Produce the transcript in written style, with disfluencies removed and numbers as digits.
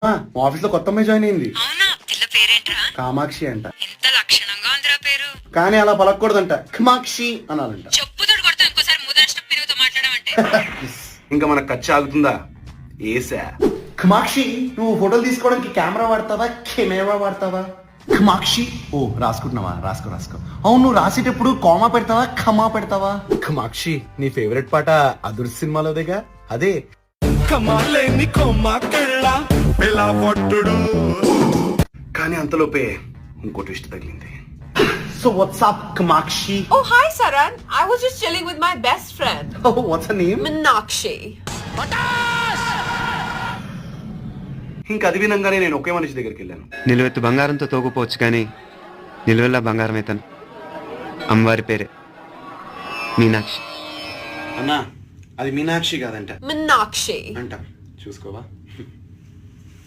మా ఆఫీస్ లో కొత్త అమ్మాయి జాయిన్ అయింది. అవునా? పిల్ల పేరేంట్రా? కామాక్షి అంట. ఎంత లక్షణంగా ఉందిరా పేరు. కానీ అలా పలకూడదంట, కామాక్షి అనాలంట. చెప్పుతోడు కొడతా ఇంకోసారి ముదనష్టం మీరుతో మాట్లాడమంటే. ఇంకా మనకు ఖర్చు ఆగుతుందా? ఏసా కామాక్షి, నువ్వు ఫోటోలు తీసుకోవడానికి కెమెరా వాడతావా, కెమెరా వాడతావా? కామాక్షి, ఓ రాసుకుంటున్నావా? రాసుకో రాసుకో. అవును, నువ్వు రాసేటప్పుడు కామా పెడతావా, ఖమా పెడతావా? కామాక్షి, నీ ఫేవరెట్ పాట అదుర్స్ సినిమాలోదేగా, అదే. కమాలేని కొమ్మ కళ్ళ పిల్ల పొట్టుడు. కానీ అంతలోపే ఇంకో ట్విస్ట్ తగిలింది. So what's up Kamakshi? Oh, hi, Saran. I was just chilling with my best friend, Oh, what's her name? Meenakshi. ఇంకా అది వినంగానే నేను ఒకే మనిషి దగ్గరికి వెళ్ళాను. నిలువెత్తు బంగారంతో తోగుపోవచ్చు కానీ నిలువెల్లా బంగారం అయితాను. అమ్మవారి పేరే మీనాక్షి. అన్నా, అది మీనాక్షి కాదంట Meenakshi. అంట. చూసుకోవా?